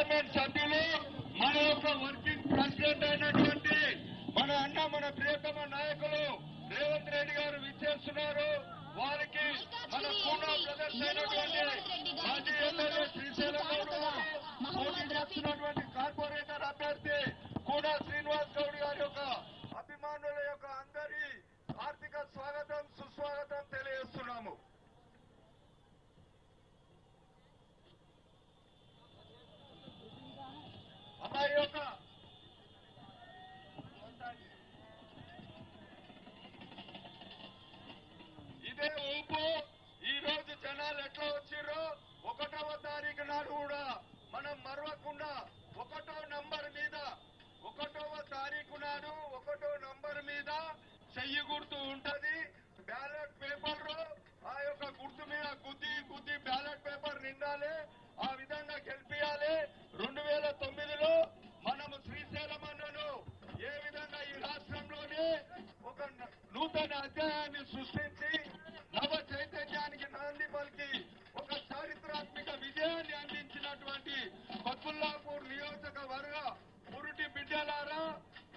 సభ్యులు మన యొక్క వర్కింగ్ ప్రెసిడెంట్ అయినటువంటి మన అన్న మన ప్రియతమ నాయకులు రేవంత్ రెడ్డి గారు విచ్చేస్తున్నారు. వారికి మన పూనా బ్రదర్స్ అయినటువంటి మాజీ ఎమ్మెల్యే శ్రీశైలం గౌడ్ గారు, పోటీ చేస్తున్నటువంటి కార్పొరేటర్ అభ్యర్థి కూడా శ్రీనివాస్ గౌడ్ గారి యొక్క అభిమానుల యొక్క అందరి ఆర్థిక స్వాగతం సుస్వాగతం తెలియజేస్తున్నాము. అమ్మాయి యొక్క ఇదే ఊపు ఈ రోజు జనాలు ఎట్లా వచ్చిర్రో 1వ తారీఖు నాడు కూడా మనం మరవకుండా 1వ నంబర్ మీద 1వ తారీఖు నాడు 1వ నంబర్ మీద చెయ్యి గుర్తు ఉంటది. బ్యాలెట్ పేపర్ ఆ యొక్క గుర్తు మీద గుద్ది బ్యాలెట్ పేపర్ నిండాలి. ఆ విధంగా గెలిపియాలి. 2009లో మనము శ్రీశైలం అన్నను ఏ విధంగా ఈ రాష్ట్రంలోనే ఒక నూతన అధ్యాయాన్ని సృష్టించి నవ చైతన్యానికి నాంది పలికి ఒక చారిత్రాత్మక విజయాన్ని అందించినటువంటి కొత్తుల్లాపూర్ నియోజకవర్గ పురుటి బిడ్డలారా,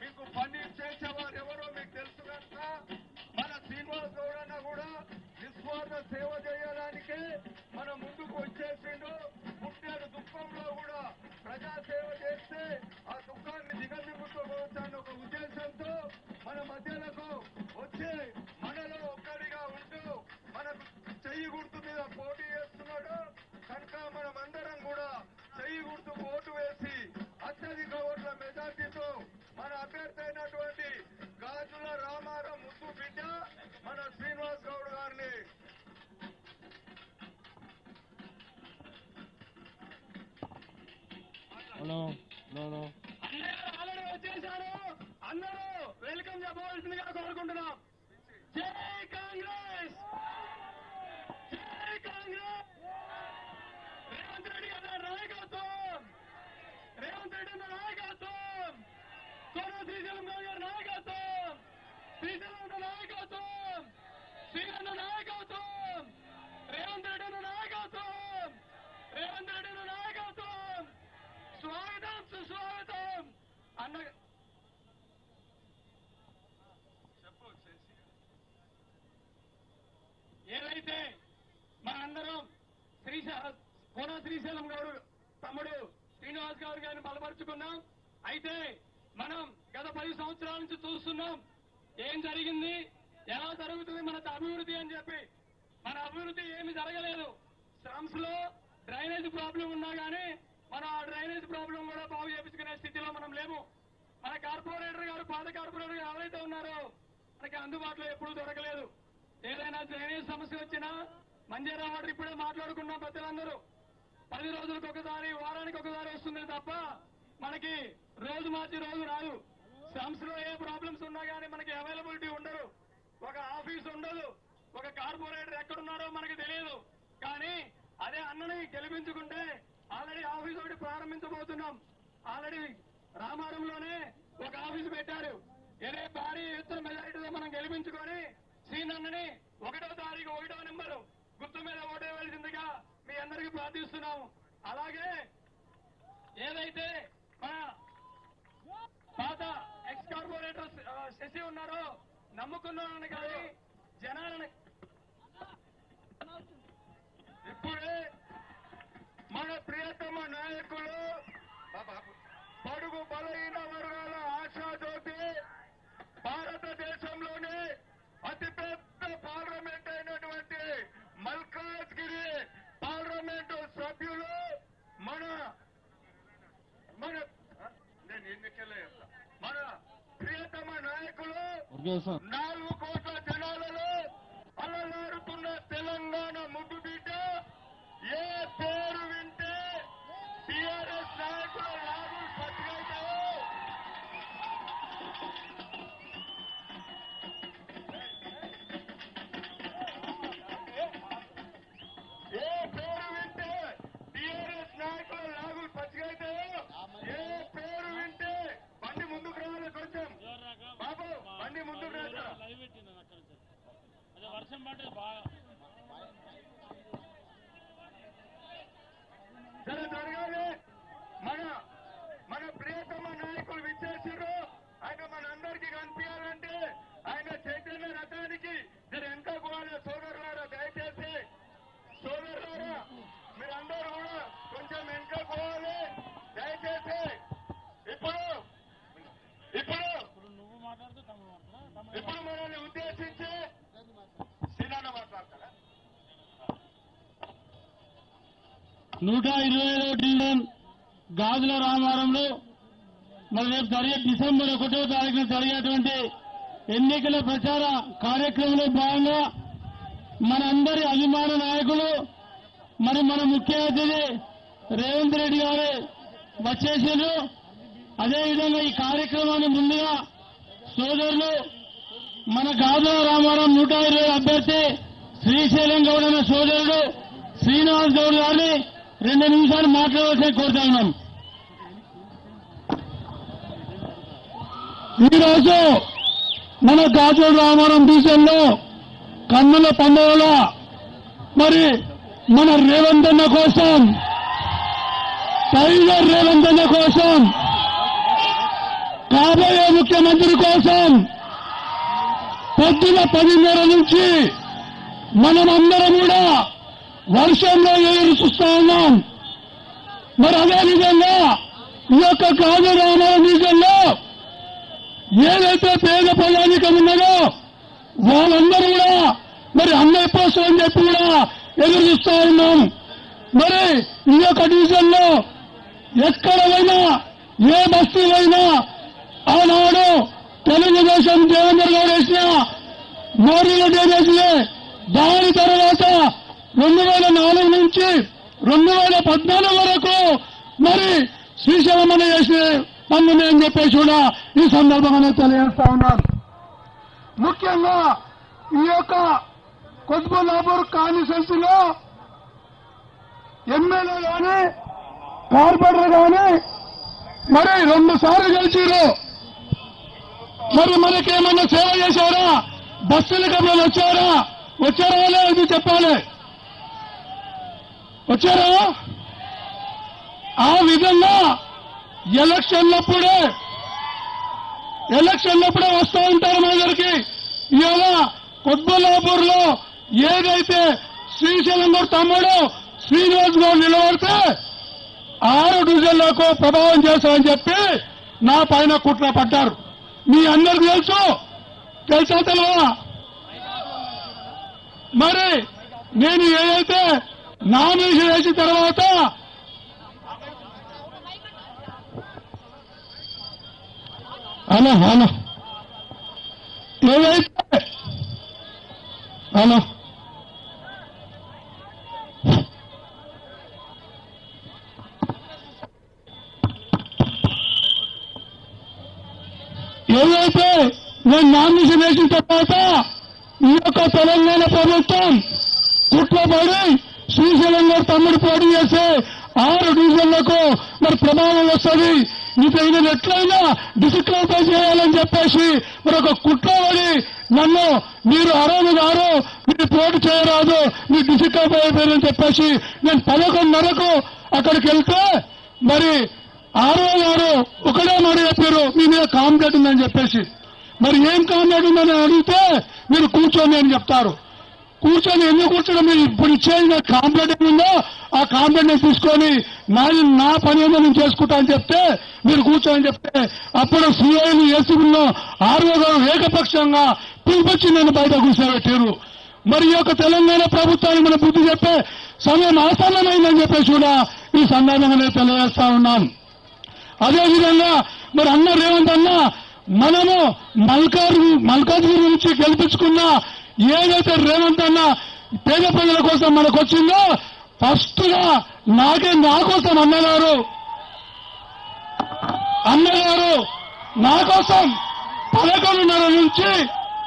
మీకు పని చేసేవారు ఎవరో మీకు తెలుసు కనుక మన శ్రీనివాస్ గౌడ్ అన్న కూడా నిస్వార్థ సేవ చేయడానికే మన ముందుకు వచ్చేసిండు. పుట్టాడు దుఃఖంలో కూడా ప్రజాసేవ చేస్తే ఆ దుఃఖాన్ని దిగమింగుకోవచ్చన్న ఒక ఉద్దేశంతో మన మధ్యలకు వచ్చి మనలో ఒక్కడిగా ఉంటూ మనకు చెయ్యి గుర్తు మీద పోటీ చేస్తున్నాడు కనుక మనమందరం కూడా చెయ్యి గుర్తుకు ఓటు వేసి అత్యధిక ఓట్ల మెజార్టీతో మన అభ్యర్థి అయినటువంటి గాజుల రామారావు ముద్దు బిడ్డ మన శ్రీనివాస్ గౌడ్ గారిని ఆల్రెడీ వచ్చేసారు. అందరూ వెల్కమ్ చెప్పవలసిందిగా కోరుకుంటున్నాం. జై కాంగ్రెస్, జై కాంగ్రెస్. రేవంత్ రెడ్డి గారి నాయకత్వం, రేవంత్ రెడ్డి అన్న నాయకత్వం, కోన శ్రీశైలం గౌడ్ గారి నాయకత్వం, శ్రీశైలం అన్న నాయకత్వం, శ్రీరన్న నాయకత్వం, రేవంత్ రెడ్డి అన్న నాయకత్వం, రేవంత్ రెడ్డి అన్న నాయకత్వం. స్వాగతం సుస్వాగతం అన్న. ఏదైతే మనందరం కోన శ్రీశైలం గౌడ్ తమ్ముడు శ్రీనివాస్ గౌడ్ గారిని బలపరుచుకున్నాం. అయితే మనం గత 10 సంవత్సరాల నుంచి చూస్తున్నాం ఏం జరిగింది, ఎలా జరుగుతుంది మన అభివృద్ధి అని చెప్పి. మన అభివృద్ధి ఏమి జరగలేదు. స్లమ్స్ లో డ్రైనేజ్ ప్రాబ్లం ఉన్నా కానీ మనం ఆ డ్రైనేజ్ ప్రాబ్లం కూడా బాగు చేయించుకునే స్థితిలో మనం లేము. మన కార్పొరేటర్ గారు, పాత కార్పొరేటర్ గారు ఎవరైతే ఉన్నారో మనకి అందుబాటులో ఎప్పుడూ దొరకలేదు. ఏదైనా డ్రైనేజ్ సమస్య వచ్చినా మంజీరా వాటర్ ఇప్పుడే మాట్లాడుకున్నాం పెద్దలందరూ 10 రోజులకు ఒకసారి, వారానికి ఒకసారి వస్తుంది తప్ప మనకి రోజు మార్చి రోజు రాదు. స్లమ్స్ లో ఏ ప్రాబ్లమ్స్ ఉన్నా కానీ మనకి అవైలబిలిటీ ఉండదు. ఒక ఆఫీస్ ఉండదు. ఒక కార్పొరేటర్ ఎక్కడున్నారో మనకి తెలియదు. కానీ అదే అన్నని గెలిపించుకుంటే ఆల్రెడీ ఆఫీస్ ఒకటి ప్రారంభించబోతున్నాం. ఆల్రెడీ రామారంలోనే ఒక ఆఫీస్ పెట్టారు. ఏదే భారీ ఎత్తున మెజారిటీతో మనం గెలిపించుకొని శ్రీనన్నని 1వ తారీఖు 1వ నెంబరు గుర్తు మీద ఓటేయవలసిందిగా మీ అందరికీ ప్రార్థిస్తున్నాము. అలాగే ఏదైతే మన పాత ఎక్స్ కార్పొరేటర్ శశి ఉన్నారో నమ్ముకున్నారని కానీ జనాలని ఇప్పుడే మన ప్రియతమ నాయకులు బడుగు బలహీన వర్గాల ఆశాజ్యోతి, భారతదేశంలోనే అతిపెద్ద పార్లమెంట్ అయినటువంటి మల్కాజ్గిరి పార్లమెంటు సభ్యులు మన ప్రియతమ నాయకులు 4 కోట్ల జనాలలో అలలారుతున్న తెలంగాణ ముద్దు బిడ్డ, ఏ పేరు వింటే టీఆర్ఎస్ నాయకుల లాభం పట్టుకైతావో ఏ పేరు వింటే టీఆర్ఎస్ నాయకుల లాగులు పచ్చిగైతాయో, ఏ పేరు వింటే బండి ముందుకు రావాలి. కొంచెం బాబు బండి ముందుకు రాదా వర్షం పడ్డది బాగా. సరే జరగాలి. మన 127వ డివిజన్ గాజుల రామారంలో మరి రేపు జరిగే డిసెంబర్ 1వ తారీఖున జరిగేటువంటి ఎన్నికల ప్రచార కార్యక్రమంలో భాగంగా మనందరి అభిమాన నాయకులు మరి మన ముఖ్య అతిథి రేవంత్ రెడ్డి గారు వచ్చేసారు. అదేవిధంగా ఈ కార్యక్రమాన్ని ముందుగా సోదరులు మన గాజుల రామారం 120 అభ్యర్థి శ్రీశైలం గౌడ్ అనే సోదరుడు శ్రీనివాస్ గౌడ్ గారిని 2 నిమిషాలు మాట్లాడవలసి కోరుతా ఉన్నాం. ఈరోజు మన గాజుల రామారం డివిజన్లో కన్నుల పండుగల మరి మన రేవంత్ అన్న కోసం, టైగర్ రేవంత్ అన్న కోసం, కాబోయే ముఖ్యమంత్రి కోసం పొద్దున 10:30 నుంచి మనమందరం కూడా వర్షంలో ఎదురు చూస్తా ఉన్నాం. మరి అదేవిధంగా ఈ యొక్క గాజుల రామారం డివిజన్లో ఏదైతే పేద ప్రజానికం ఉన్నదో వాళ్ళందరూ కూడా మరి అన్నయ్య కోసం అని చెప్పి కూడా ఎదురు చూస్తా ఉన్నాం. మరి ఈ యొక్క డివిజన్లో ఎక్కడ పోయినా ఏ బస్తీలైనా ఆనాడు తెలుగుదేశం దేవేంద్ర గౌడ్ వేసిన మోరీల డ్యామేజ్లే దాని తర్వాత 2004 నుంచి 2014 వరకు మరి శ్రీశైలం అనే చేసే పనులు అని చెప్పేసి కూడా ఈ సందర్భంగా తెలియజేస్తా ఉన్నాను. ముఖ్యంగా ఈ యొక్క కుత్బుల్లాపూర్ కాన్స్టిట్యున్సీలో ఎమ్మెల్యే గాని కార్పొరేటర్ గాని మరి 2 సార్లు గెలిచారు. మరి మనకేమన్నా సేవ చేశారా? బస్సులకు ఎప్పుడైనా వచ్చారా లేదు చెప్పాలి. వచ్చారా? ఆ విధంగా ఎలక్షన్లప్పుడే వస్తూ ఉంటారు మన దగ్గరికి. ఇవాళ కుత్బుల్లాపూర్ లో ఏదైతే శ్రీశైలం గౌడ్ తమ్ముడు శ్రీనివాస్ గౌడ్ నిలబడితే 6 డివిజన్లకు ప్రభావం చేస్తామని చెప్పి నా పైన కుట్ర పడ్డారు. మీ అందరికీ తెలుసా తెలియదా? మరి నేను ఏదైతే నామినేషన్ వేసిన తర్వాత హలో ఏదైతే నేను నామినేషన్ వేసిన తర్వాత ఈ యొక్క తెలంగాణ ప్రభుత్వం కుట్రపడి శ్రీశైలం గారు తమ్ముడు పోటీ చేసే 6 డివిజన్లకు మరి ప్రభావం వస్తుంది. ఇది ఎట్లయినా డిస్క్వాలిఫై చేయాలని చెప్పేసి మరి ఒక కుట్రపడి నన్ను మీరు అర్హులు గారు మీరు పోటీ చేయరాదు, మీరు డిస్క్వాలిఫై అయిపోయారని చెప్పేసి నేను 11:30కు అక్కడికి వెళ్తే మరి ఆర్ఓ గారు ఒకటే మాట చెప్పారు, మీ మీద కాంప్లైంట్ ఉందని చెప్పేసి. మరి ఏం కాంప్లైంట్ ఉందని అడిగితే మీరు కూర్చోండి అని చెప్తారు. కూర్చొని ఎందుకు కూర్చోడం? మీరు ఇప్పుడు ఇచ్చేది కాంప్లైంట్ ఏముందో ఆ కాంప్లైంట్ తీసుకొని నా పని ఏదో నేను చేసుకుంటా అని చెప్తే మీరు కూర్చోని చెప్తే అప్పుడు సిఐలు ఏసీబీలో ఆర్ఓ గారు ఏకపక్షంగా పిలిపించి నన్ను బయట కూర్చోబెట్టారు. మరి ఈ యొక్క తెలంగాణ ప్రభుత్వానికి మన బుద్ధి చెప్పే సమయం ఆసన్నమైందని చెప్పేసి కూడా ఈ సందర్భంగా నేను తెలియజేస్తా ఉన్నాను. అదేవిధంగా మరి అన్న రేవంత్ అన్న మనము మల్కాజ్గిరి నుంచి గెలిపించుకున్న ఏదైతే రేవంత్ అన్న పేద ప్రజల కోసం మనకు వచ్చిందో ఫస్ట్ గా నా కోసం అన్నగారు నా కోసం 11:30 నుంచి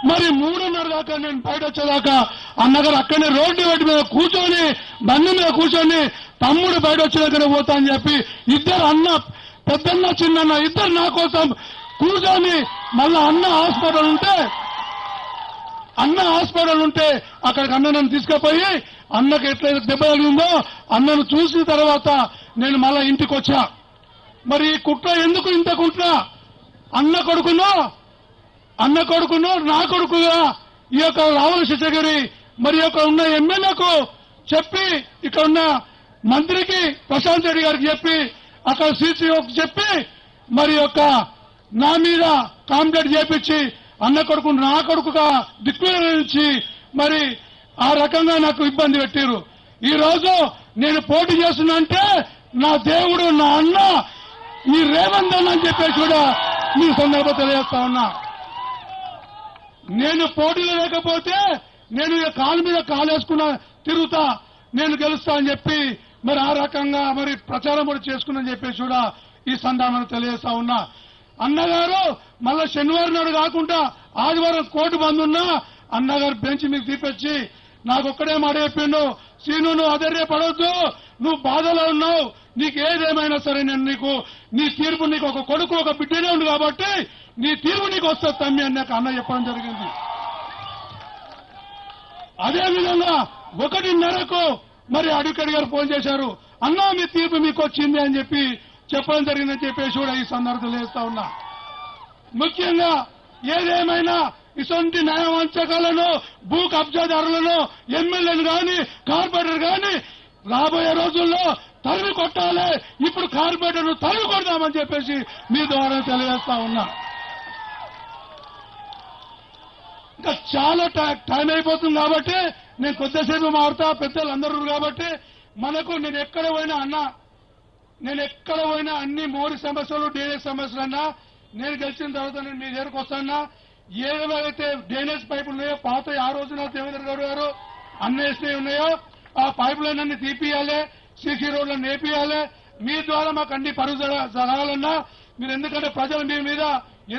మరి 3:30 దాకా నేను బయట వచ్చేదాకా అన్నగారు అక్కడనే రోడ్డు మీద కూర్చొని బండి మీద కూర్చొని తమ్ముడు బయట వచ్చేదాకానే పోతా అని చెప్పి ఇద్దరు అన్న పెద్దన్న చిన్నన్న ఇద్దరు నా కోసం కూర్చొని మళ్ళా అన్న హాస్పిటల్ ఉంటే అక్కడికి అన్న నన్ను తీసుకుపోయి అన్నకు ఎట్లయితే దెబ్బ తగిలిందో అన్నను చూసిన తర్వాత నేను మళ్ళా ఇంటికి వచ్చా. మరి ఈ కుట్ర ఎందుకు ఇంత కుట్ర? అన్న కొడుకును నా కొడుకుగా ఈ యొక్క రావుల శశగిరి మరి యొక్క ఉన్న ఎమ్మెల్యేకు చెప్పి ఇక్కడ ఉన్న మంత్రికి ప్రశాంత్ రెడ్డి గారికి చెప్పి అక్కడ సీసీఓకి చెప్పి మరి యొక్క నా మీద కాంప్లైంట్ చేపించి అన్న కొడుకు నా కొడుకుగా దిక్కురించి మరి ఆ రకంగా నాకు ఇబ్బంది పెట్టారు. ఈ రోజు నేను పోటీ చేస్తున్నా అంటే నా దేవుడు నా అన్న ఈ రేవంత్ అన్న అని చెప్పేసి కూడా మీ సందర్భం తెలియజేస్తా ఉన్నా. నేను పోటీలో లేకపోతే నేను కాలు మీద కాలేసుకున్నా తిరుగుతా, నేను గెలుస్తా అని చెప్పి మరి ఆ రకంగా మరి ప్రచారం కూడా చేసుకున్నాని చెప్పేసి కూడా ఈ సందర్భంగా తెలియజేస్తా ఉన్నా. అన్నగారు మళ్ళా శనివారం నాడు కాకుండా ఆదివారం కోర్టు బంద్ ఉన్నా అన్నగారు బెంచ్ మీకు తీపిచ్చి నాకు ఒక్కడే మాట చెప్పిండు, సీను నువ్వు అదర్రే పడవద్దు, నువ్వు బాధలో ఉన్నావు, నీకు ఏదేమైనా సరే నేను నీకు నీ తీర్పు, నీకు ఒక కొడుకు ఒక బిడ్డనే ఉంది కాబట్టి నీ తీర్పు నీకు వస్తుంది తమ్మి అని నాకు అన్న చెప్పడం జరిగింది. అదేవిధంగా 1:30కు మరి అడ్వకేట్ గారు ఫోన్ చేశారు, అన్నా మీ తీర్పు మీకు వచ్చింది అని చెప్పి చెప్పడం జరిగిందని చెప్పేసి కూడా ఈ సందర్భంలో తెలియజేస్తా ఉన్నా. ముఖ్యంగా ఏదేమైనా ఇటువంటి న్యాయవంచకాలను, భూ కబ్జాదారులను, ఎమ్మెల్యేలు గాని కార్పొరేటర్ గాని రాబోయే రోజుల్లో తరిమి కొట్టాలి. ఇప్పుడు కార్పొరేటర్ను తరిమి కొడదామని చెప్పేసి మీ ద్వారా తెలియజేస్తా ఉన్నా. ఇంకా చాలా టైం అయిపోతుంది కాబట్టి నేను కొద్దిసేపు మారుతా, పెద్దలు అందరూ కాబట్టి మనకు నేను ఎక్కడ పోయినా అన్నా, నేను ఎక్కడ పోయినా అన్ని మోడీ సమస్యలు డ్రైనేజ్ సమస్యలు అన్నా నేను గెలిచిన తర్వాత నేను మీ దగ్గరకు వస్తానా. ఏవైతే డ్రైనేజ్ పైపులు ఉన్నాయో పాత ఆ రోజున దేవేంద్ర గౌడ్ గారు అన్నేసినవి ఉన్నాయో ఆ పైపులన్నీ అన్ని తీపియాలి, సీసీ రోడ్లను నేపియాలి. మీ ద్వారా మాకు అన్ని పరుగు జరగాలన్నా మీరు, ఎందుకంటే ప్రజలు మీ మీద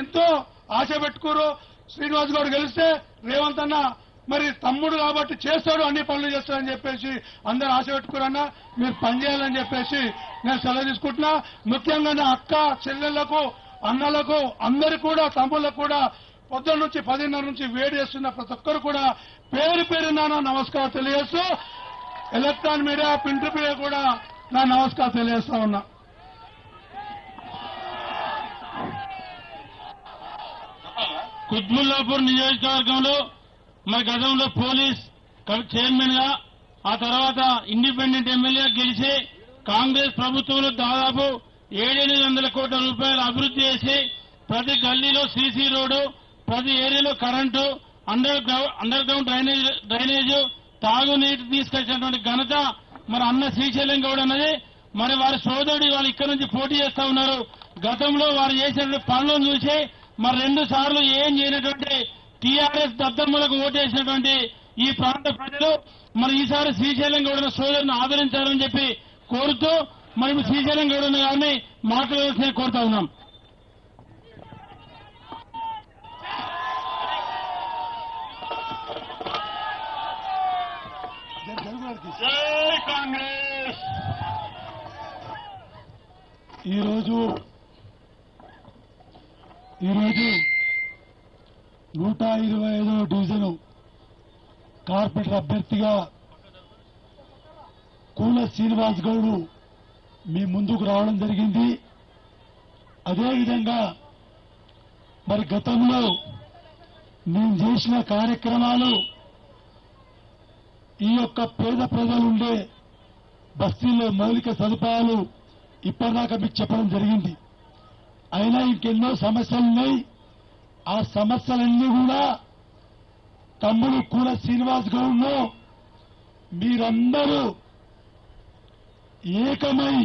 ఎంతో ఆశ పెట్టుకోరు. శ్రీనివాస్ గౌడ్ గెలిస్తే రేవంత్ అన్న మరి తమ్ముడు కాబట్టి చేస్తాడు, అన్ని పనులు చేస్తాడని చెప్పేసి అందరూ ఆశ పెట్టుకోరన్నా, మీరు పనిచేయాలని చెప్పేసి నేను సెలవు తీసుకుంటున్నా. ముఖ్యంగా నా అక్క చెల్లెళ్లకు, అన్నలకు, అందరికీ కూడా తమ్ముళ్లకు కూడా పొద్దున్న నుంచి 10:30 నుంచి వేడి చేస్తున్న ప్రతి ఒక్కరు కూడా పేరు పేరున నా నమస్కారం తెలియజేస్తూ ఎలక్ట్రానిక్ మీడియా, ప్రింట్ మీడియా కూడా నా నమస్కారం తెలియజేస్తా ఉన్నా. కుత్బుల్లాపూర్ నియోజకవర్గంలో మరి గతంలో పోలీస్ చైర్మన్ గా, ఆ తర్వాత ఇండిపెండెంట్ ఎమ్మెల్యే గెలిచి కాంగ్రెస్ ప్రభుత్వంలో దాదాపు 700 కోట్ల రూపాయలు అభివృద్ధి చేసి ప్రతి గల్లీలో సీసీ రోడ్డు, ప్రతి ఏరియాలో కరెంటు, అండర్ గ్రౌండ్ డ్రైనేజ్, తాగునీటి తీసుకొచ్చినటువంటి ఘనత మరి అన్న శ్రీశైలం గౌడ్ అన్నది. మరి వారి సోదరుడు వాళ్ళు ఇక్కడ నుంచి పోటీ చేస్తా ఉన్నారు. గతంలో వారు చేసినటువంటి పనులను చూసి మరి 2 సార్లు ఏం చేయనటువంటి టీఆర్ఎస్ దద్దమ్మలకు ఓటేసినటువంటి ఈ ప్రాంత ప్రజలు మరి ఈసారి శ్రీశైలం గౌడ్ సోదరుని ఆదరించాలని చెప్పి కోరుతూ మరి శ్రీశైలం గౌడ్ గారిని మాట్లాడాల్సిన కోరుతా ఉన్నాం. జై కాంగ్రెస్. ఈరోజు 125వ డివిజన్ కార్పొరేటర్ అభ్యర్థిగా కూల శ్రీనివాస్ గౌడ్ మీ ముందుకు రావడం జరిగింది. అదేవిధంగా మరి గతంలో మేము చేసిన కార్యక్రమాలు ఈ యొక్క పేద ప్రజలుండే బస్తీల్లో మౌలిక సదుపాయాలు ఇప్పటిదాకా మీకు చెప్పడం జరిగింది. అయినా ఇంకెన్నో సమస్యలున్నాయి. ఆ సమస్యలన్నీ కూడా తమ్ముడు కూల శ్రీనివాస్ గౌడ్ను మీరందరూ ఏకమై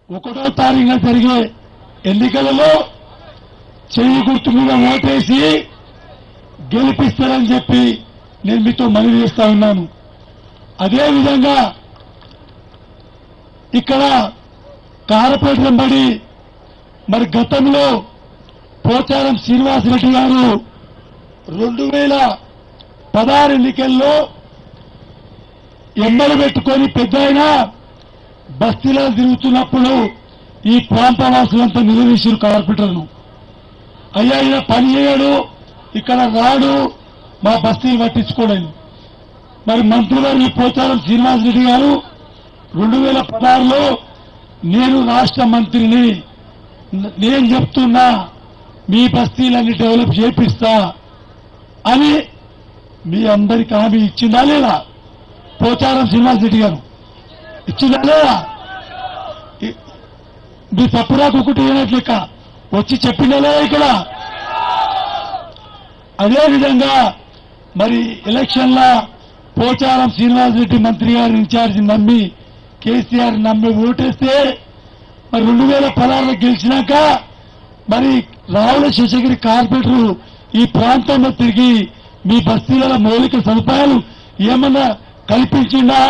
1వ తారీఖున జరిగే ఎన్నికలలో చెయ్యి గుర్తు మీద ఓటేసి గెలిపిస్తారని చెప్పి నేను మీతో మనవి చేస్తా ఉన్నాను. అదేవిధంగా ఇక్కడ కార్పొరేటర్ బడి మరి గతంలో పోచారం శ్రీనివాసరెడ్డి గారు 2016 ఎన్నికల్లో ఎమ్మలు పెట్టుకొని పెద్ద ఆయన బస్తీలో తిరుగుతున్నప్పుడు ఈ ప్రాంతవాసులంతా నిలదీశారు కార్పొరేటర్ను. అయ్యా ఈయన పని చేయడు, ఇక్కడ రాడు, మా బస్తీలు పట్టించుకోలేదు. మరి మంత్రివర్యులు పోచారం శ్రీనివాసరెడ్డి గారు 2016లో నేను రాష్ట్ర మంత్రిని, నేను చెప్తున్నా మీ బస్తీలన్నీ డెవలప్ చేపిస్తా అని మీ అందరికీ హామీ ఇచ్చిందా లేదా? పోచారం శ్రీనివాసరెడ్డి గారు ఇచ్చిందా లేదా? మీ తప్పురాకు ఒకటి ఏనట్లెక్క వచ్చి చెప్పిందా లేదా? ఇక్కడ అదేవిధంగా మరి ఎలక్షన్ల పోచారం శ్రీనివాసరెడ్డి మంత్రి గారి ఇన్ఛార్జి నమ్మి కేసీఆర్ నమ్మి ఓటేస్తే మరి 2016 గెలిచినాక మరి రావుల శేషగిరి కార్పొరేటర్ ఈ ప్రాంతంలో తిరిగి మీ బస్తీల మౌలిక సదుపాయాలు ఏమన్నా కల్పించిందా?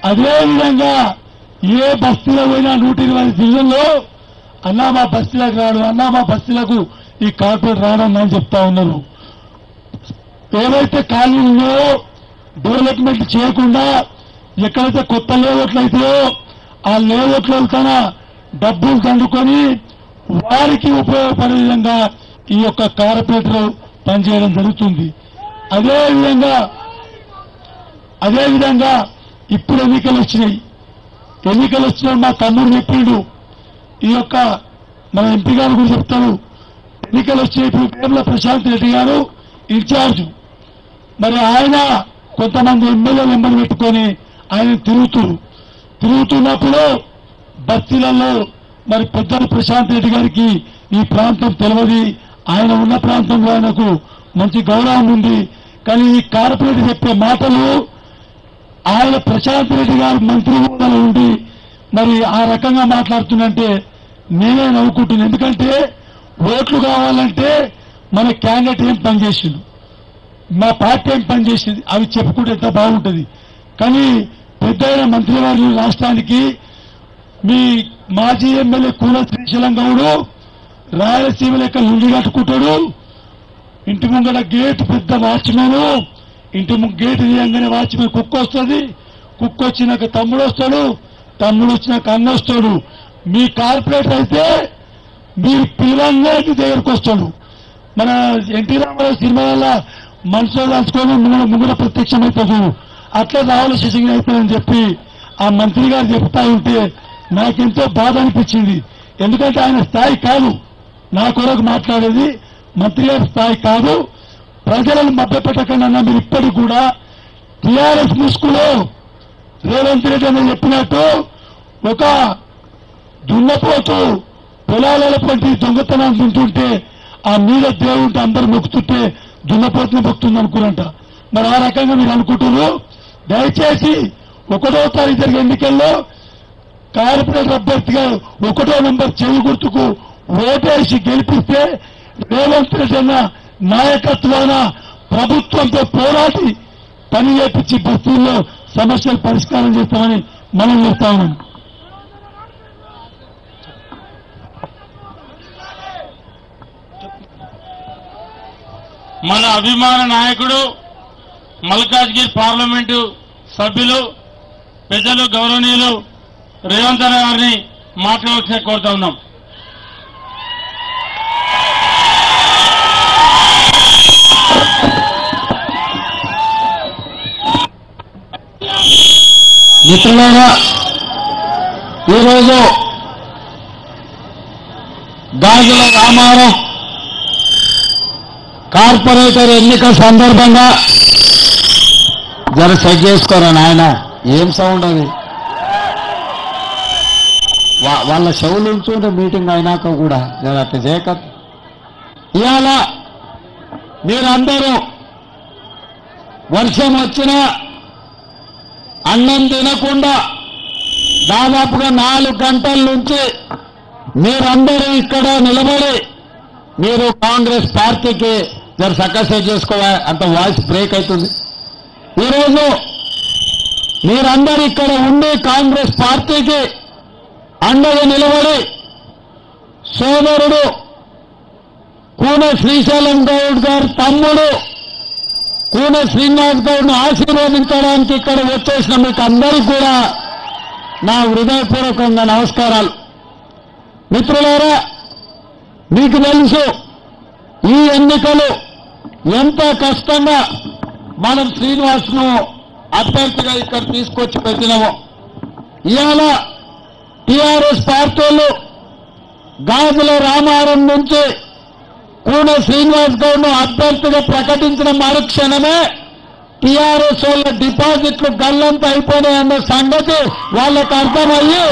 అదేవిధంగా ఏ బస్తీలో పోయినా 120 డివిజన్లో అన్నా మా బస్తీలకు రాడు, అన్నా మా బస్తీలకు ఈ కార్పొరేట్ రావడం అని చెప్తా ఉన్నారు. ఏవైతే కాలనీలు ఉన్నాయో డెవలప్మెంట్ చేయకుండా ఎక్కడైతే కొత్త లేఅవుట్లు అయితాయో ఆ లేఅవుట్లో తన డబ్బులు దండుకొని వారికి ఉపయోగపడే విధంగా ఈ యొక్క కార్పొరేటర్ పనిచేయడం జరుగుతుంది. అదేవిధంగా ఇప్పుడు ఎన్నికలు వచ్చినాయి. మా తమ్ముడు చెప్పిండు, ఈ యొక్క మన ఎంపీ గారు కూడా చెప్తారు. ఎన్నికలు వచ్చినాయి. ఇప్పుడు వేముల ప్రశాంత్ రెడ్డి గారు ఇన్ఛార్జ్. మరి ఆయన కొంతమంది ఎమ్మెల్యే నెంబర్ పెట్టుకొని ఆయన తిరుగుతున్నప్పుడు బస్తీలలో మరి పెద్దలు ప్రశాంత్ రెడ్డి గారికి ఈ ప్రాంతం తెలియదు. ఆయన ఉన్న ప్రాంతంలో ఆయనకు మంచి గౌరవం ఉంది. కానీ ఈ కార్పొరేటర్ చెప్పే మాటలు ఆయన ప్రశాంత్ రెడ్డి గారు మంత్రి హోదాలో ఉండి మరి ఆ రకంగా మాట్లాడుతుందంటే నేనే నవ్వుకుంటున్నాను. ఎందుకంటే ఓట్లు కావాలంటే మన క్యాండిడేట్ ఏం పనిచేసిండు, మా పార్టీ ఏం పనిచేసింది అవి చెప్పుకుంటే ఎంత బాగుంటుంది. కానీ పెద్దయిన మంత్రివర్యులు రాష్ట్రానికి మీ మాజీ ఎమ్మెల్యే కూన శ్రీశైలం గౌడు రాయలసీమ లెక్క లుండి కట్టుకుంటాడు. ఇంటి ముంగడ గేట్ పెద్ద వాచ్మెన్, ఇంటి గేట్ తీయంగానే వాచ్మెన్ కుక్క వస్తుంది. కుక్క వచ్చినాక తమ్ముడు వస్తాడు, తమ్ముడు వచ్చినాక అన్న వస్తాడు. మీ కార్పొరేటర్ అయితే మీరు పిల్లలకి దగ్గరకు వస్తాడు. మన ఎన్టీ రామారావు సినిమాల మనసులో దాచుకొని ముంగడ ప్రత్యక్షమవుతాడు. అట్లా రావుల శశగిరి అవుతాడని చెప్పి ఆ మంత్రి గారు చెప్తా ఉంటే నాకెంతో బాధ అనిపించింది. ఎందుకంటే ఆయన స్థాయి కాదు నా కొరకు మాట్లాడేది, మంత్రి గారి స్థాయి కాదు. ప్రజలను మభ్యపెట్టకుండా మీరు ఇప్పటికి కూడా టీఆర్ఎస్ ముసుగులో రేవంత్ రెడ్డి అని చెప్పినట్టు ఒక దున్నపోతూ పొలాలలో పంటి దొంగతనాలు తింటుంటే ఆ మీద దేవుంటే అందరూ మొక్కుతుంటే దున్నపోతుని మొక్కుతుంది అనుకున్నంట. మరి ఆ రకంగా మీరు అనుకుంటున్నారు. దయచేసి 1వ తారీఖు జరిగే ఎన్నికల్లో కార్పొరేటర్ అభ్యర్థిగా 1వ నెంబర్ చెవి గుర్తుకు ఓటేసి గెలిపిస్తే రేవంత్ రెడ్డి అన్న నాయకత్వాన ప్రభుత్వంతో పోరాటి పని చేపించి బస్తీల్లో సమస్యలు పరిష్కారం చేస్తామని మనం చెప్తా ఉన్నాం. మన అభిమాన నాయకుడు మల్కాజ్గిరి పార్లమెంటు సభ్యులు పెద్దలు గౌరవనీయులు రేవంత్ అన్న గారిని మాట్లాడాల్సిన కోరుతా ఉన్నాం. మిత్రులారా, ఈరోజు గాజుల రామారం కార్పొరేటర్ ఎన్నిక సందర్భంగా జర సెట్ చేసుకోరా నాయన, ఏం సౌండ్ అది? వాళ్ళ చెవులు ఉంచుంటే మీటింగ్ అయినాక కూడా జర అట్లా చేయక. ఇవాళ మీరందరూ వర్షం వచ్చినా అన్నం తినకుండా దాదాపుగా 4 గంటల నుంచి మీరందరూ ఇక్కడ నిలబడి మీరు కాంగ్రెస్ పార్టీకి జర సక్సెస్ చేసుకోవాలి. అంత వాయిస్ బ్రేక్ అవుతుంది. ఈరోజు మీరందరూ ఇక్కడ ఉండి కాంగ్రెస్ పార్టీకి అండగా నిలబడి సోదరుడు కూన శ్రీశైలం గౌడ్ గారు తమ్ముడు కూన శ్రీనివాస్ గౌడ్ను ఆశీర్వదించడానికి ఇక్కడ వచ్చేసిన మీకు అందరికీ కూడా నా హృదయపూర్వకంగా నమస్కారాలు. మిత్రులారా, మీకు తెలుసు ఈ ఎన్నికలు ఎంత కష్టంగా మనం శ్రీనివాస్ను అభ్యర్థిగా ఇక్కడ తీసుకొచ్చి పెట్టినామో. ఇవాళ టీఆర్ఎస్ పార్టీలు గాజుల రామారం నుంచి కూన శ్రీనివాస్ గౌడ్ను అభ్యర్థిగా ప్రకటించిన మరుక్షణమే టీఆర్ఎస్ వాళ్ళ డిపాజిట్లు గల్లంతా అయిపోయినాయన్న సంగతి వాళ్ళకు అర్థమయ్యి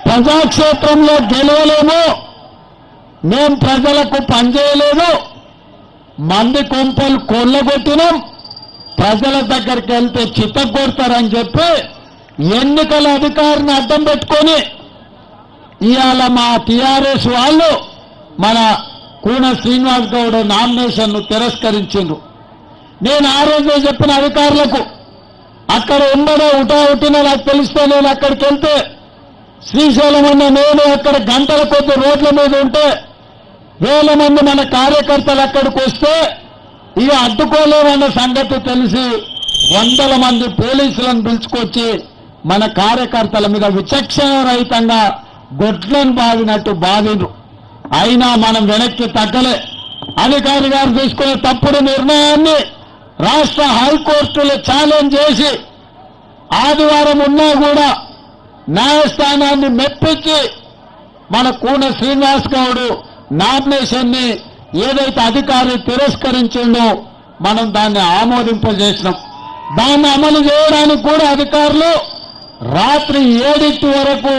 ప్రజాక్షేత్రంలో గెలవలేము, మేం ప్రజలకు పనిచేయలేదు, మంది కొంపలు కొల్లగొట్టినాం, ప్రజల దగ్గరికి వెళ్తే చిత్తగొడతారని చెప్పి ఎన్నికల అధికారిని అడ్డం పెట్టుకొని ఇవాళ మా టీఆర్ఎస్ వాళ్ళు మన కూన శ్రీనివాస్ గౌడ్ నామినేషన్ను తిరస్కరించిండ్రు. నేను ఆ రోజే చెప్పిన అధికారులకు, అక్కడ ఉండడో ఉట్టినా నాకు తెలిస్తే నేను అక్కడికి వెళ్తే శ్రీశైలం ఉన్న నేను అక్కడ గంటల కొద్ది రోడ్ల మీద ఉంటే వేల మంది మన కార్యకర్తలు అక్కడికి వస్తే ఇక అడ్డుకోలేమన్న సంగతి తెలిసి వందల మంది పోలీసులను పిలుచుకొచ్చి మన కార్యకర్తల మీద విచక్షణ రహితంగా గొడ్లను బాధినట్టు బాధిండ్రు. అయినా మనం వెనక్కి తగ్గలే. అధికారి గారు తీసుకునే తప్పుడు నిర్ణయాన్ని రాష్ట్ర హైకోర్టులో ఛాలెంజ్ చేసి ఆదివారం ఉన్నా కూడా న్యాయస్థానాన్ని మెప్పించి మన కూన శ్రీనివాస్ గౌడ్ నామినేషన్ ని ఏదైతే అధికారి తిరస్కరించిండో మనం దాన్ని ఆమోదింపజేసినాం. దాన్ని అమలు చేయడానికి కూడా అధికారులు రాత్రి 7 వరకు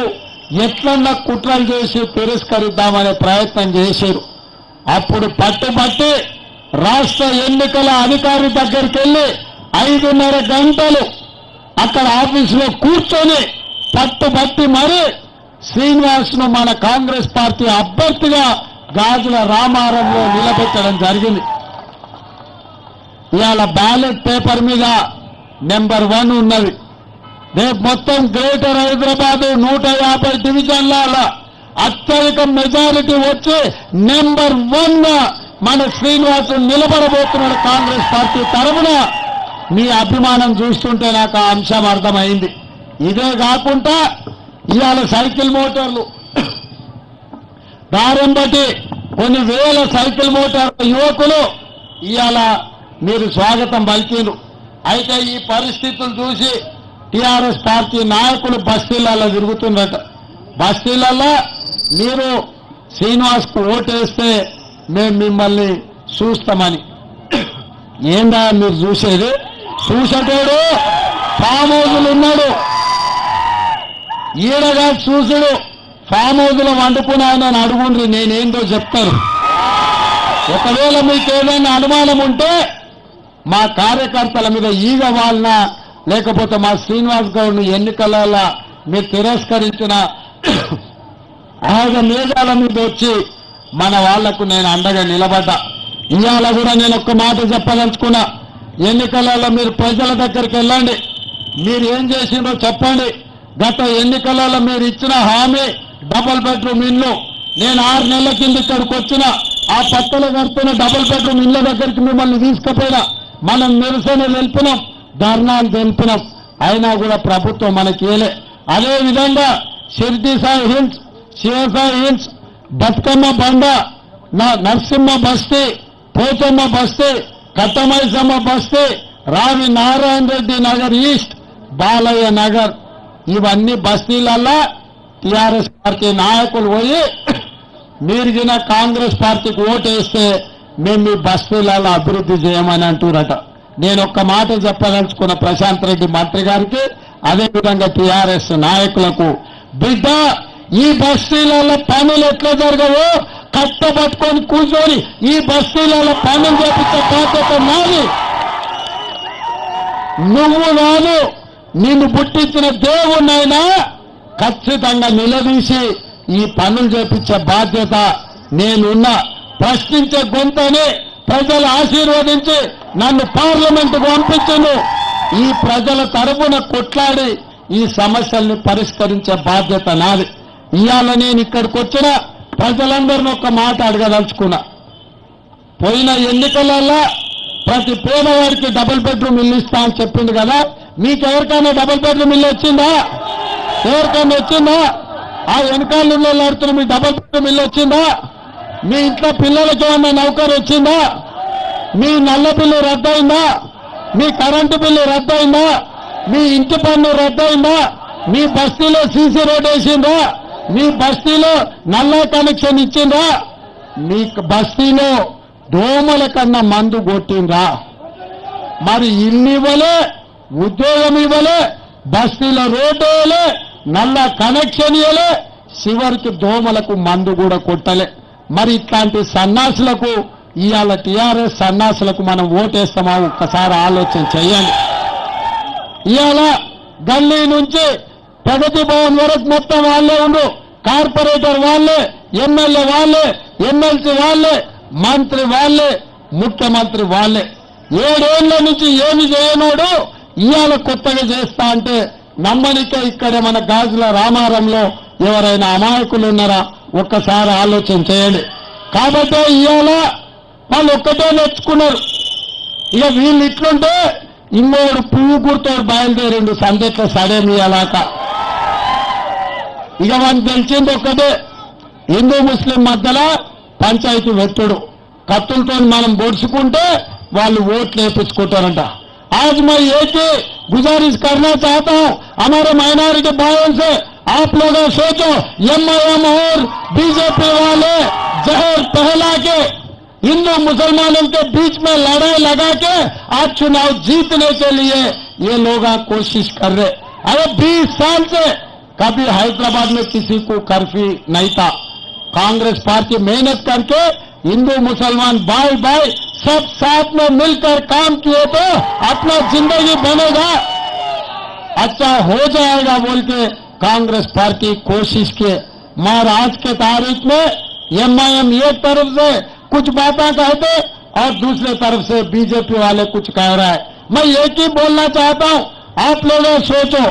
ఎట్లన్నా కుట్రలు చేసి తిరస్కరిద్దామనే ప్రయత్నం చేశారు. అప్పుడు పట్టుబట్టి రాష్ట్ర ఎన్నికల అధికారి దగ్గరికి వెళ్లి 5:30 గంటలు అక్కడ ఆఫీసులో కూర్చొని పట్టుబట్టి మరి శ్రీనివాస్ను మన కాంగ్రెస్ పార్టీ అభ్యర్థిగా గాజుల రామారంలో నిలబెట్టడం జరిగింది. ఇవాళ బ్యాలెట్ పేపర్ మీద నెంబర్ 1 ఉన్నది. రేపు మొత్తం గ్రేటర్ హైదరాబాద్ 150 డివిజన్ల అత్యధిక మెజారిటీ వచ్చి నెంబర్ 1 మన శ్రీనివాసు నిలబడబోతున్నాడు కాంగ్రెస్ పార్టీ తరఫున. మీ అభిమానం చూస్తుంటే నాకు ఆ అంశం అర్థమైంది. ఇదే కాకుండా ఇవాళ సైకిల్ మోటార్లు దారం బట్టి కొన్ని వేల సైకిల్ మోటార్ల యువకులు ఇవాళ మీరు స్వాగతం పలికిండ్రు. అయితే ఈ పరిస్థితులు చూసి టీఆర్ఎస్ పార్టీ నాయకులు బస్తీలలో తిరుగుతుండట. బస్తీలలో మీరు శ్రీనివాస్కు ఓటేస్తే మేము మిమ్మల్ని చూస్తామని. ఏందా మీరు చూసేది? చూసేటోడు ఫామ్ హౌజులు ఉన్నాడు, ఈడగా చూసుడు ఫామ్ హౌజులో వండుకుని ఆయన అడుగుండ్రి, నేనేందో చెప్తారు. ఒకవేళ మీకు ఏదైనా అనుమానం ఉంటే మా కార్యకర్తల మీద ఈగ వాళ్ళనా లేకపోతే మా శ్రీనివాస్ గౌడ్ను ఎన్నికలలో మీరు తిరస్కరించిన ఆగ మేఘాల మీద వచ్చి మన వాళ్లకు నేను అండగా నిలబడ్డా. ఇవాళ కూడా నేను ఒక్క మాట చెప్పదలుచుకున్నా. ఎన్నికలలో మీరు ప్రజల దగ్గరికి వెళ్ళండి, మీరు ఏం చేసిండ్రో చెప్పండి. గత ఎన్నికలలో మీరు ఇచ్చిన హామీ డబుల్ బెడ్రూమ్ ఇల్లు, నేను 6 నెలల కింద ఇక్కడికి వచ్చిన ఆ పక్కన కడుతున్న డబుల్ బెడ్రూమ్ ఇళ్ల దగ్గరికి మిమ్మల్ని తీసుకుపోయినా మనం నిరసన తెలిపినాం, ధర్నాలు తెలిపినాం, అయినా కూడా ప్రభుత్వం మనకి ఏలే. అదేవిధంగా షిర్డీ సాయి హిల్స్, శివసాయి హిల్స్, బతుకమ్మ బండ, నరసింహ బస్తీ, పోచమ్మ బస్తీ, కట్టమైసమ్మ బస్తీ, రావి నారాయణ రెడ్డి నగర్ ఈస్ట్, బాలయ్య నగర్, ఇవన్నీ బస్తీలల్లా టీఆర్ఎస్ పార్టీ నాయకులు పోయి మీరు గిన కాంగ్రెస్ పార్టీకి ఓటేస్తే మేము మీ బస్తీలలో అభివృద్ధి చేయమని అంటున్నారట. నేను ఒక్క మాట చెప్పదలుచుకున్న ప్రశాంత్ రెడ్డి మంత్రి గారికి, అదేవిధంగా టీఆర్ఎస్ నాయకులకు, బిడ్డ ఈ బస్తీలలో పనులు ఎట్లా జరగవో కట్టబట్టుకొని కూర్చొని ఈ బస్తీలలో పనులు చేపించే బాధ్యత నాది. నువ్వు కాదు, నిన్ను పుట్టించిన దేవుణ్ణైనా ఖచ్చితంగా నిలదీసి ఈ పనులు చేపించే బాధ్యత నేనున్నా. ప్రశ్నించే గొంతని ప్రజలు ఆశీర్వదించి నన్ను పార్లమెంటుకు పంపించను. ఈ ప్రజల తరపున కొట్లాడి ఈ సమస్యల్ని పరిష్కరించే బాధ్యత నాది. ఇవాళ నేను ఇక్కడికి వచ్చిన ప్రజలందరినీ ఒక్క మాట అడగదలుచుకున్నా. పోయిన ఎన్నికలలో ప్రతి పేదవాడికి డబుల్ బెడ్రూమ్ ఇల్లు ఇస్తా అని చెప్పింది కదా, మీకు ఎవరికైనా డబుల్ బెడ్రూమ్ ఇల్లు వచ్చిందా? ఎవరికైనా వచ్చిందా? ఆ వెనకాల ఆడుతున్న మీ డబుల్ బెడ్రూమ్ ఇల్లు వచ్చిందా? మీ ఇంట్లో పిల్లలకి ఏమన్నా నౌకరు వచ్చిందా? మీ నల్ల బిల్లు రద్దయిందా? మీ కరెంటు బిల్లు రద్దయిందా? మీ ఇంటి పన్ను రద్దయిందా? మీ బస్తీలో సీసీ రోడ్ వేసిందా? మీ బస్తీలో నల్ల కనెక్షన్ ఇచ్చిందా? మీ బస్తీలో దోమల కన్నా మందు కొట్టిందా? మరి ఇల్లు ఇవ్వలే, ఉద్యోగం ఇవ్వలే, బస్తీలో రోడ్డు వేయలే, నల్ల కనెక్షన్ ఇవ్వలే, చివరికి దోమలకు మందు కూడా కొట్టలే. మరి ఇట్లాంటి సన్నాసులకు ఇవాళ టీఆర్ఎస్ సన్నాసులకు మనం ఓటేస్తామా ఒక్కసారి ఆలోచన చేయండి. ఇవాళ గల్లీ నుంచి ప్రగతి భవన్ వరకు మొత్తం వాళ్ళే ఉండు, కార్పొరేటర్ వాళ్ళే, ఎమ్మెల్యే వాళ్ళే, ఎమ్మెల్సీ వాళ్ళే, మంత్రి వాళ్ళే, ముఖ్యమంత్రి వాళ్ళే. 7 ఏళ్ల నుంచి ఏమి చేయనోడు ఇవాళ కొత్తగా చేస్తా అంటే నమ్మనికే ఇక్కడే మన గాజుల రామారంలో ఎవరైనా అమాయకులు ఉన్నారా ఒక్కసారి ఆలోచన చేయండి. కాబట్టి ఇవాళ వాళ్ళు ఒక్కటే నేర్చుకున్నారు. ఇక వీళ్ళు ఇట్లుంటే ఇంకోడు పువ్వు గుర్తోడు బయలుదేరిండు సందెట్ల సడేమియాలాక. ఇక మనకు తెలిసింది ఒక్కటే, హిందూ ముస్లిం మధ్యలో పంచాయతీ వెట్టుడు, కత్తులతో మనం పొడుచుకుంటే వాళ్ళు ఓట్లు వేపించుకుంటారంట. आज मैं एक ही गुजारिश करना चाहता हूं हमारे माइनॉरिटी भाइयों से, आप लोग सोचो एमआईएम और बीजेपी वाले जहर फैला के हिंदू मुसलमानों के बीच में लड़ाई लगा के आज चुनाव जीतने के लिए ये लोग कोशिश कर रहे। अरे 20 साल से कभी हैदराबाद में किसी को कर्फ्यू नहीं था। कांग्रेस पार्टी मेहनत करके हिंदू मुसलमान भाई भाई सब साथ में मिलकर काम किए तो अपना जिंदगी बनेगा, अच्छा हो जाएगा बोल के कांग्रेस पार्टी कोशिश किए। मगर आज के तारीख में एमआईएम एक तरफ से कुछ बातें कहते और दूसरे तरफ से बीजेपी वाले कुछ कह रहा है। मैं एक ही बोलना चाहता हूं, आप लोग सोचो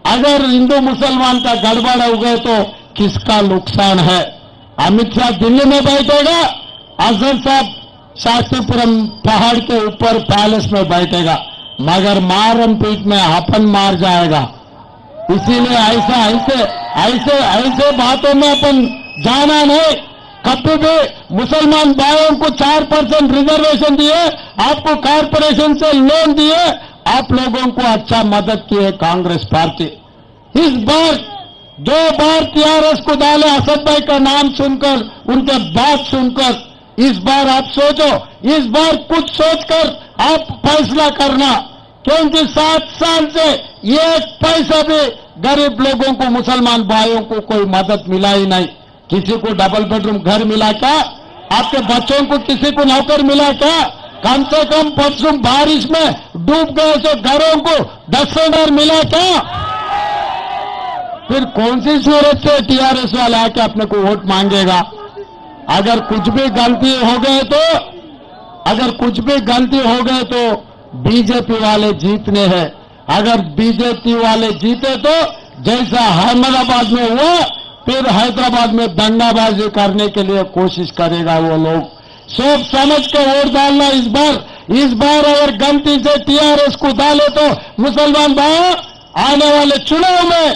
अगर हिंदू मुसलमान का गड़बड़ हो गए तो किसका नुकसान है? अमित शाह दिल्ली में बैठेगा, अजहर साहब शास्त्रीपुरम पहाड़ के ऊपर पैलेस में बैठेगा, मगर मारम पीट में अपन मार जाएगा। इसीलिए ऐसे बातों में अपन जाना नहीं। कभी भी मुसलमान भाइयों को 4% रिजर्वेशन दिए, आपको कारपोरेशन से लोन दिए, आप लोगों को अच्छा मदद किए कांग्रेस पार्टी। इस बार 2 बार टीआरएस को डाले, असद भाई का नाम सुनकर, उनके बात सुनकर। इस बार आप सोचो, इस बार कुछ सोचकर आप फैसला करना, क्योंकि 7 साल से 1 पैसा भी गरीब लोगों को, मुसलमान भाइयों को कोई मदद मिला ही नहीं। किसी को डबल बेडरूम घर मिला क्या? आपके बच्चों को किसी को नौकर मिला क्या? कम से कम परसों बारिश में डूब गए तो घरों को 10,000 मिला क्या? फिर कौन सी सूरत से टीआरएस वाले आके अपने को वोट मांगेगा? अगर कुछ भी गलती हो गए तो बीजेपी वाले जीतने हैं। अगर बीजेपी वाले जीते तो जैसा अहमदाबाद में हुआ, फिर हैदराबाद में दंगाबाजी करने के लिए कोशिश करेगा वो लोग। सोच समझ के वोट डालना इस बार अगर गलती से टीआरएस को डाले तो मुसलमान भाई आने वाले चुनाव में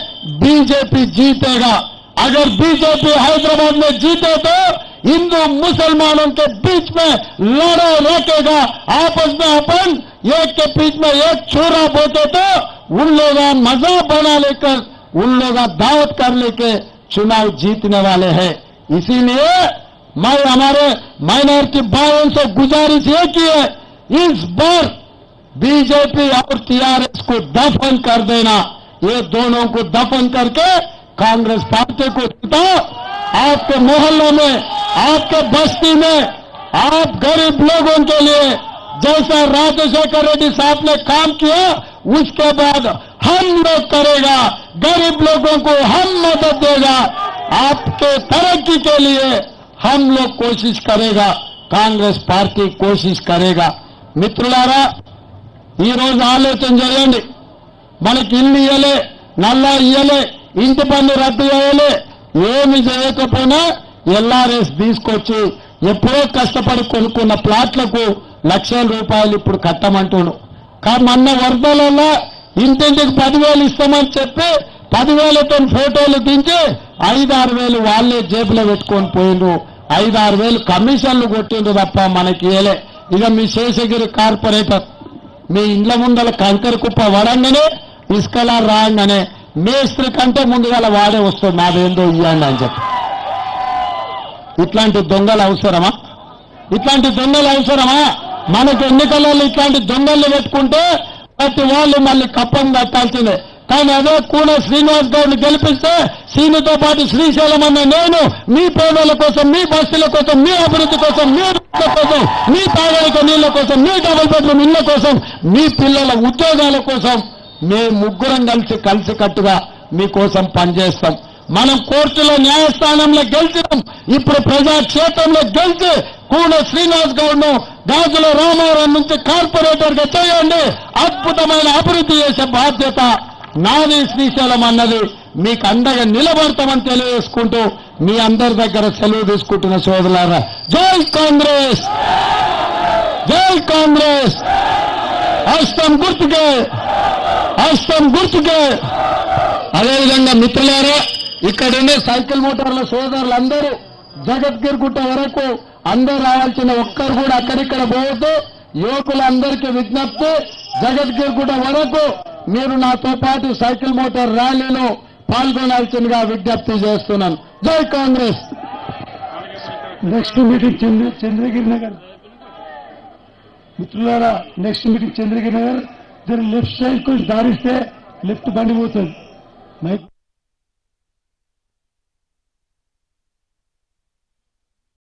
बीजेपी जीतेगा। अगर बीजेपी हैदराबाद में जीते तो हिंदू मुसलमानों के बीच में लड़ाई रखेगा, आपस में अपन एक के बीच में एक छोरा बोते तो उन लोग मजा बना लेकर, उन लोग दावत कर लेके चुनाव जीतने वाले हैं। इसीलिए मैं हमारे माइनॉरिटी भाइयों से गुजारिश ये की है, इस बार बीजेपी और टीआरएस को दफन कर देना। ये दोनों को दफन करके कांग्रेस पार्टी को जिताओ। आपके मोहल्लों में, आपके बस्ती में, आप गरीब लोगों के लिए जैसा राजशेखर रेड्डी साहब ने काम किया, उसके बाद हम लोग करेगा। गरीब लोगों को हम मदद देगा, आपके तरक्की के लिए हम लोग कोशिश करेगा, कांग्रेस पार्टी कोशिश करेगा। మిత్రులారా, ఈ రోజు ఆలోచన చేయండి. మనకి ఇల్లు ఇయ్యలే, నల్లా ఇయ్యలే, ఇంటి పన్ను రద్దు చేయాలి, ఏమి చేయకపోయినా ఎల్ఆర్ఎస్ తీసుకొచ్చి ఎప్పుడో కష్టపడి కొనుక్కున్న ప్లాట్లకు లక్షల రూపాయలు ఇప్పుడు కట్టమంటున్నాడు. కానీ మొన్న వరదలలో ఇంటింటికి 10,000 ఇస్తామని చెప్పి 10,000తో ఫోటోలు దించి 5-6 వేలు వాళ్ళే జేబులో పెట్టుకొని పోయిండ్రు. 5-6 వేలు కమిషన్లు కొట్టిండ్రు తప్ప మనకి ఇయ్యలే. ఇక మీ శేషగిరి కార్పొరేటర్ మీ ఇండ్ల ముందల కంకర కుప్ప వడంగానే ఇసుకలా రాగానే మేస్త్రి కంటే ముందుగా వాడే వస్తుంది, నాదేందో ఇవ్వండి అని చెప్పి. ఇట్లాంటి దొంగలు అవసరమా? ఇట్లాంటి దొంగలు అవసరమా? మనకు ఎన్నికలలో ఇట్లాంటి దొంగలు పెట్టుకుంటే ప్రతి వాళ్ళు మళ్ళీ కప్పం కట్టాల్సిందే. కానీ అదే కూన శ్రీనివాస్ గౌడ్ని గెలిపిస్తే సీనుతో పాటు శ్రీశైలం అన్న నేను మీ పేదల కోసం, మీ బస్తీల కోసం, మీ అభివృద్ధి కోసం, మీ రోడ్ల కోసం, మీ తాగలిక నీళ్ల కోసం, మీ డబుల్ బెడ్రూమ్ ఇళ్ల కోసం, మీ పిల్లల ఉద్యోగాల కోసం మేము ముగ్గురం కలిసి కట్టుగా మీకోసం పనిచేస్తాం. మనం కోర్టులో న్యాయస్థానంలో గెలిచినాం, ఇప్పుడు ప్రజాక్షేత్రంలో గెలిచి కూన శ్రీనివాస్ గౌడ్ను గాజుల రామారావు నుంచి కార్పొరేటర్ గా చేయండి. అద్భుతమైన అభివృద్ధి చేసే బాధ్యత నాది. శ్రీశైలం అన్నది మీకు అండగా నిలబడతామని తెలియజేసుకుంటూ మీ అందరి దగ్గర సెలవు తీసుకుంటున్న సోదరులారా, జై కాంగ్రెస్, జై కాంగ్రెస్, హస్తం గుర్తుకే, హస్తం గుర్తుకే. అదేవిధంగా మిత్రులారా, ఇక్కడుండే సైకిల్ మోటార్ల సోదరులందరూ జగద్గిరిగుట్ట వరకు అందరూ రావాల్సిన ఒక్కరు కూడా అక్కడిక్కడ పోవద్దు. యువకులందరికీ విజ్ఞప్తి, జగద్గిరిగుట్ట వరకు మీరు నాతో పాటు సైకిల్ మోటార్ ర్యాలీలో పాల్గొనాల్సిందిగా విజ్ఞప్తి చేస్తున్నాను. జై కాంగ్రెస్. నెక్స్ట్ మీటింగ్ చంద్రగిరి నగర్ మిత్రులారా, నెక్స్ట్ మీటింగ్ చంద్రగిరి నగర్. దీని లెఫ్ట్ సైడ్ కొంచెం దారిస్తే లెఫ్ట్ బండి పోతుంది.